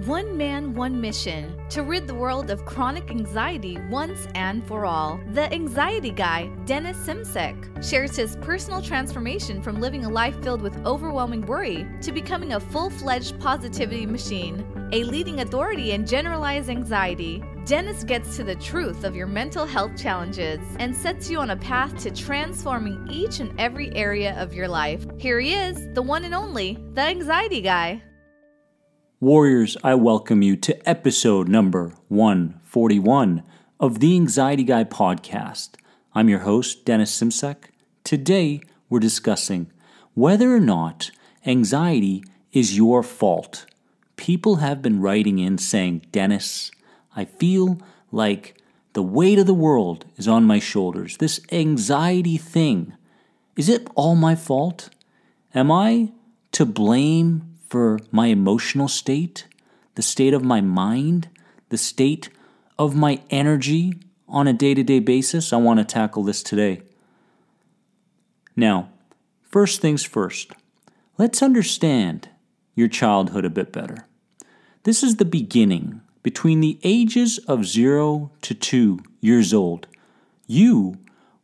One man, one mission, to rid the world of chronic anxiety once and for all. The anxiety guy, Dennis Simsek, shares his personal transformation from living a life filled with overwhelming worry to becoming a full-fledged positivity machine, a leading authority in generalized anxiety. Dennis gets to the truth of your mental health challenges and sets you on a path to transforming each and every area of your life. Here he is, the one and only, the anxiety guy. Warriors, I welcome you to episode number 141 of the Anxiety Guy podcast. I'm your host, Dennis Simsek. Today, we're discussing whether or not anxiety is your fault. People have been writing in saying, Dennis, I feel like the weight of the world is on my shoulders. This anxiety thing, is it all my fault? Am I to blame for my emotional state, the state of my mind, the state of my energy on a day-to-day basis? I want to tackle this today. Now, first things first, let's understand your childhood a bit better. This is the beginning. Between the ages of 0 to 2 years old, you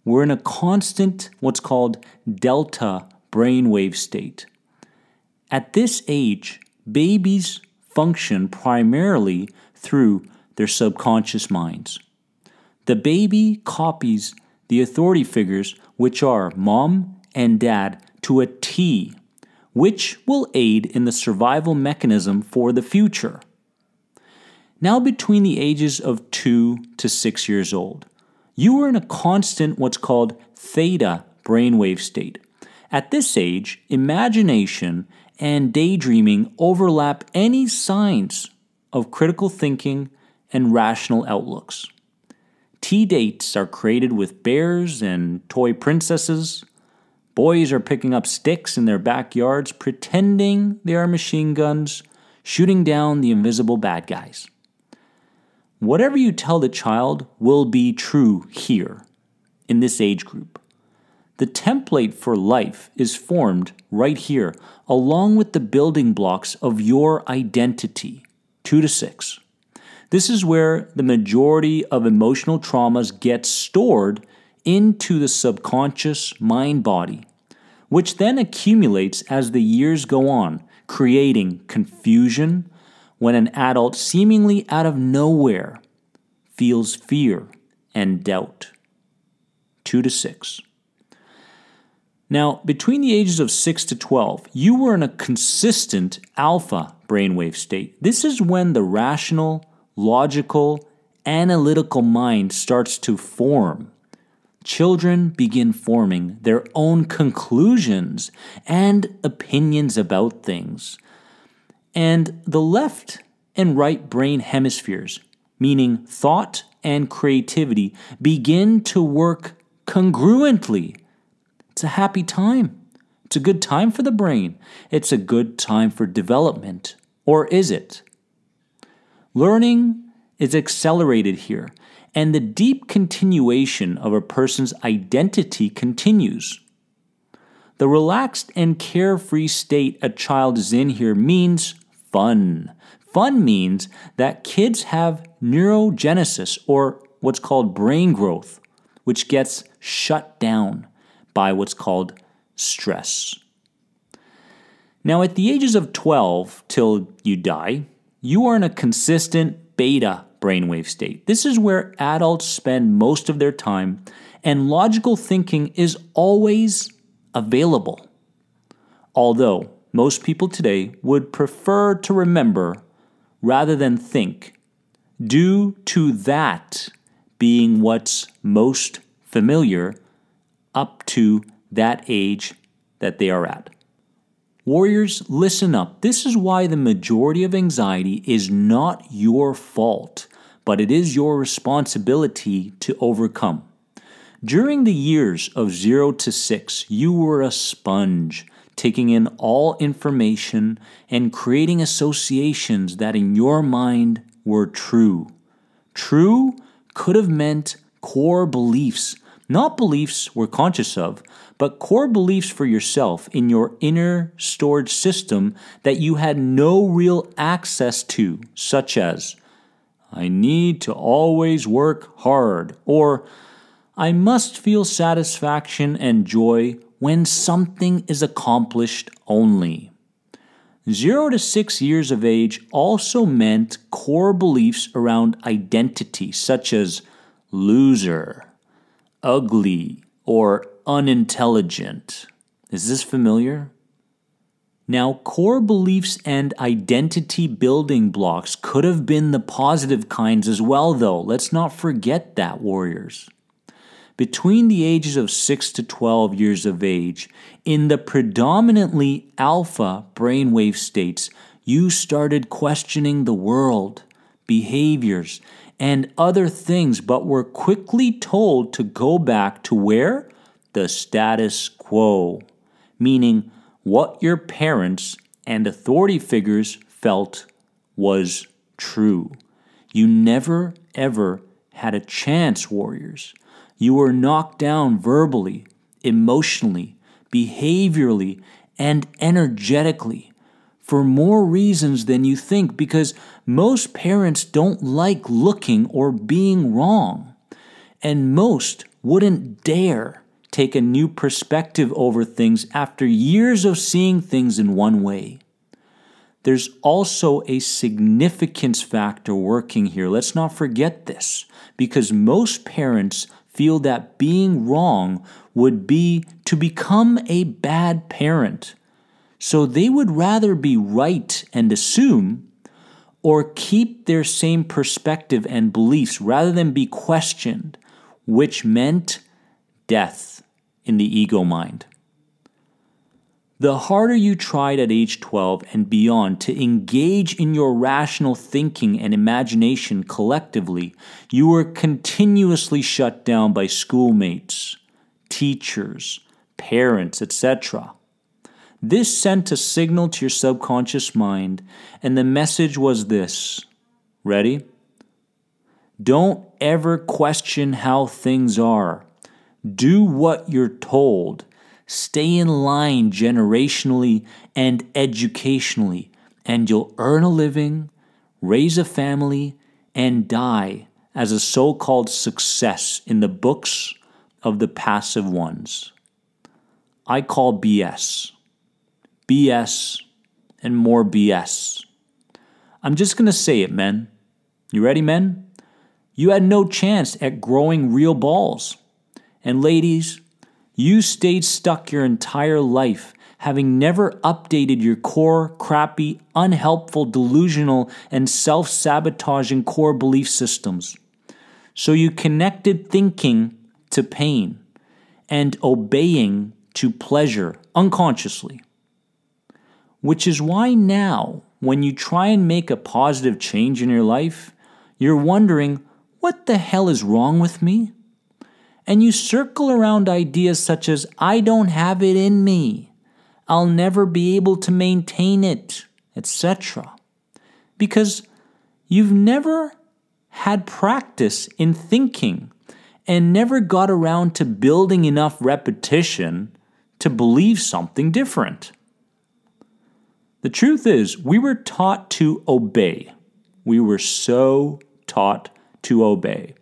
were in a constant, what's called delta brainwave state. At this age, babies function primarily through their subconscious minds. The baby copies the authority figures, which are mom and dad, to a T, which will aid in the survival mechanism for the future. Now, between the ages of 2 to 6 years old, you are in a constant what's called theta brainwave state. At this age, imagination and daydreaming overlap any signs of critical thinking and rational outlooks. Tea dates are created with bears and toy princesses. Boys are picking up sticks in their backyards, pretending they are machine guns, shooting down the invisible bad guys. Whatever you tell the child will be true here, in this age group. The template for life is formed right here, along with the building blocks of your identity, 2 to 6. This is where the majority of emotional traumas get stored into the subconscious mind body, which then accumulates as the years go on, creating confusion when an adult seemingly out of nowhere feels fear and doubt. 2 to 6. Now, between the ages of 6 to 12, you were in a consistent alpha brainwave state. This is when the rational, logical, analytical mind starts to form. Children begin forming their own conclusions and opinions about things. And the left and right brain hemispheres, meaning thought and creativity, begin to work congruently. It's a happy time. It's a good time for the brain. It's a good time for development. Or is it? Learning is accelerated here, and the deep continuation of a person's identity continues. The relaxed and carefree state a child is in here means fun. Fun means that kids have neurogenesis, or what's called brain growth, which gets shut down by what's called stress. Now, at the ages of 12 till you die, you are in a consistent beta brainwave state. This is where adults spend most of their time, and logical thinking is always available. Although most people today would prefer to remember rather than think, due to that being what's most familiar up to that age that they are at. Warriors, listen up. This is why the majority of anxiety is not your fault, but it is your responsibility to overcome. During the years of 0 to 6, you were a sponge, taking in all information and creating associations that in your mind were true. True could have meant core beliefs, Not beliefs we're conscious of, but core beliefs for yourself in your inner storage system that you had no real access to, such as, I need to always work hard, or I must feel satisfaction and joy when something is accomplished only. 0 to 6 years of age also meant core beliefs around identity, such as loser, ugly, or unintelligent. Is this familiar? Now, core beliefs and identity building blocks could have been the positive kinds as well, though. Let's not forget that, warriors. Between the ages of 6 to 12 years of age, in the predominantly alpha brainwave states, you started questioning the world, behaviors, and other things, but were quickly told to go back to where? The status quo, meaning what your parents and authority figures felt was true. You never, ever had a chance, warriors. You were knocked down verbally, emotionally, behaviorally, and energetically for more reasons than you think, because most parents don't like looking or being wrong, and most wouldn't dare take a new perspective over things after years of seeing things in one way. There's also a significance factor working here. Let's not forget this, because most parents feel that being wrong would be to become a bad parent. So they would rather be right and assume, or keep their same perspective and beliefs rather than be questioned, which meant death in the ego mind. The harder you tried at age 12 and beyond to engage in your rational thinking and imagination collectively, you were continuously shut down by schoolmates, teachers, parents, etc. This sent a signal to your subconscious mind, and the message was this. Ready? Don't ever question how things are. Do what you're told. Stay in line generationally and educationally, and you'll earn a living, raise a family, and die as a so-called success in the books of the passive ones. I call BS. BS and more BS. I'm just going to say it, men. You ready, men? You had no chance at growing real balls. And ladies, you stayed stuck your entire life, having never updated your core, crappy, unhelpful, delusional, and self-sabotaging core belief systems. So you connected thinking to pain and obeying to pleasure unconsciously. Which is why now, when you try and make a positive change in your life, you're wondering, what the hell is wrong with me? And you circle around ideas such as, I don't have it in me, I'll never be able to maintain it, etc. Because you've never had practice in thinking and never got around to building enough repetition to believe something different. The truth is, we were taught to obey. We were so taught to obey.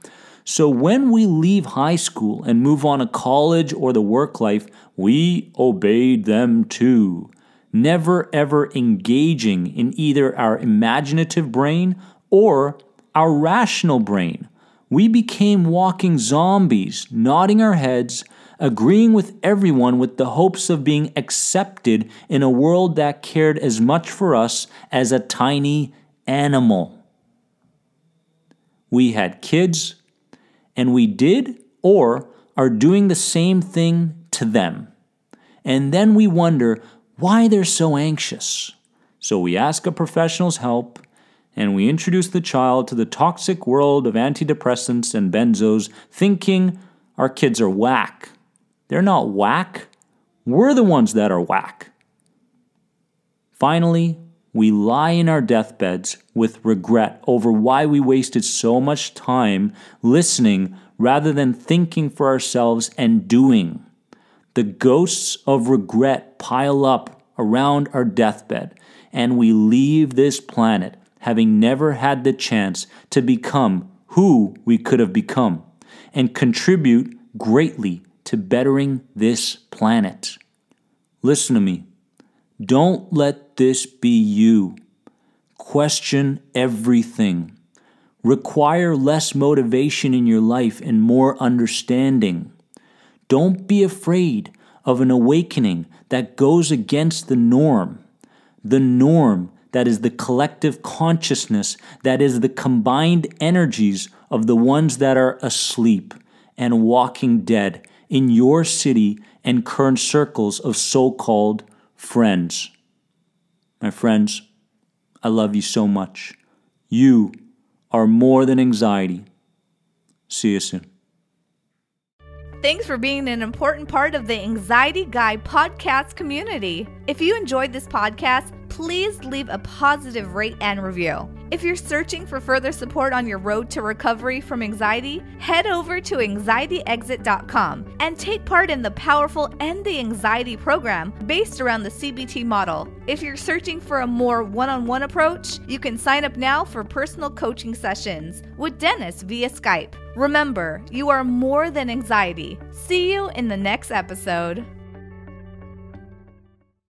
So when we leave high school and move on to college or the work life, we obeyed them too, never ever engaging in either our imaginative brain or our rational brain. We became walking zombies, nodding our heads, agreeing with everyone with the hopes of being accepted in a world that cared as much for us as a tiny animal. We had kids, and we did or are doing the same thing to them. And then we wonder why they're so anxious. So we ask a professional's help, and we introduce the child to the toxic world of antidepressants and benzos, thinking our kids are whack. They're not whack. We're the ones that are whack. Finally, we lie in our deathbeds with regret over why we wasted so much time listening rather than thinking for ourselves and doing. The ghosts of regret pile up around our deathbed, and we leave this planet having never had the chance to become who we could have become and contribute greatly to bettering this planet. Listen to me. Don't let this be you. Question everything. Require less motivation in your life and more understanding. Don't be afraid of an awakening that goes against the norm. The norm that is the collective consciousness, that is the combined energies of the ones that are asleep and walking dead in your city and current circles of so-called friends. My friends, I love you so much. You are more than anxiety. See you soon. Thanks for being an important part of the Anxiety Guy podcast community. If you enjoyed this podcast, please leave a positive rate and review. If you're searching for further support on your road to recovery from anxiety, head over to anxietyexit.com and take part in the powerful End the Anxiety program based around the CBT model. If you're searching for a more one-on-one approach, you can sign up now for personal coaching sessions with Dennis via Skype. Remember, you are more than anxiety. See you in the next episode.